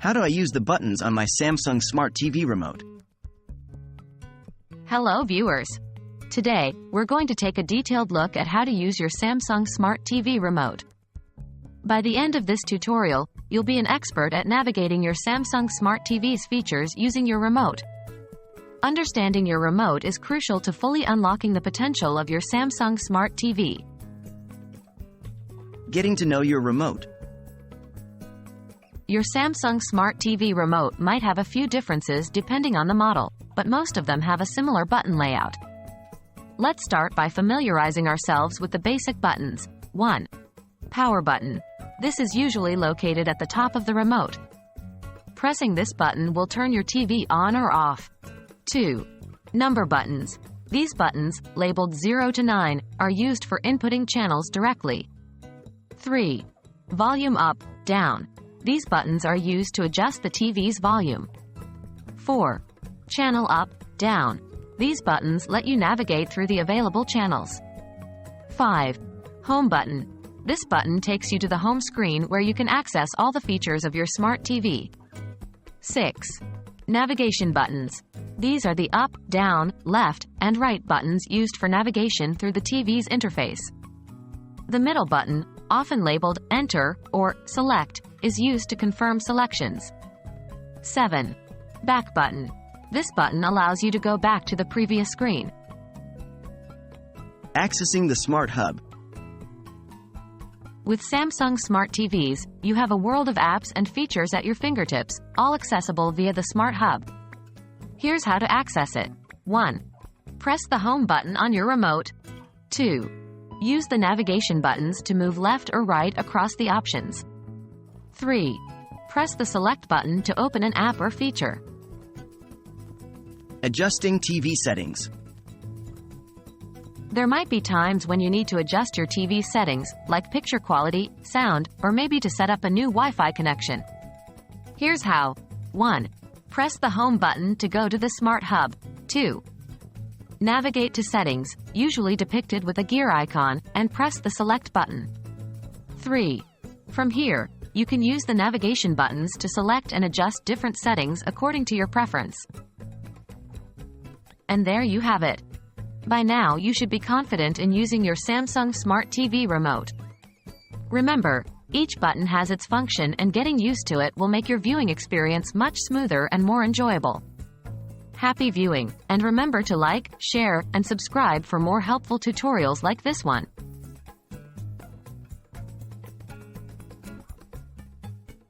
How do I use the buttons on my Samsung Smart TV remote? Hello viewers. Today, we're going to take a detailed look at how to use your Samsung Smart TV remote. By the end of this tutorial, you'll be an expert at navigating your Samsung Smart TV's features using your remote. Understanding your remote is crucial to fully unlocking the potential of your Samsung Smart TV. Getting to know your remote. Your Samsung Smart TV remote might have a few differences depending on the model, but most of them have a similar button layout. Let's start by familiarizing ourselves with the basic buttons. 1. Power button. This is usually located at the top of the remote. Pressing this button will turn your TV on or off. 2. Number buttons. These buttons, labeled 0 to 9, are used for inputting channels directly. 3. Volume up, down. These buttons are used to adjust the TV's volume. 4. Channel up, down. These buttons let you navigate through the available channels. 5. Home button. This button takes you to the home screen where you can access all the features of your smart TV. 6. Navigation buttons. These are the up, down, left, and right buttons used for navigation through the TV's interface. The middle button, often labeled Enter or Select, is used to confirm selections. 7. Back button. This button allows you to go back to the previous screen. Accessing the Smart Hub. With Samsung Smart TVs, you have a world of apps and features at your fingertips, all accessible via the Smart Hub. Here's how to access it. 1. Press the Home button on your remote. 2. Use the navigation buttons to move left or right across the options. 3. Press the Select button to open an app or feature. Adjusting TV settings. There might be times when you need to adjust your TV settings, like picture quality, sound, or maybe to set up a new Wi-Fi connection. Here's how. 1. Press the Home button to go to the Smart Hub. 2. Navigate to Settings, usually depicted with a gear icon, and press the Select button. 3. From here, you can use the navigation buttons to select and adjust different settings according to your preference. And there you have it. By now, you should be confident in using your Samsung Smart TV remote. Remember, each button has its function, and getting used to it will make your viewing experience much smoother and more enjoyable. Happy viewing, and remember to like, share, and subscribe for more helpful tutorials like this one.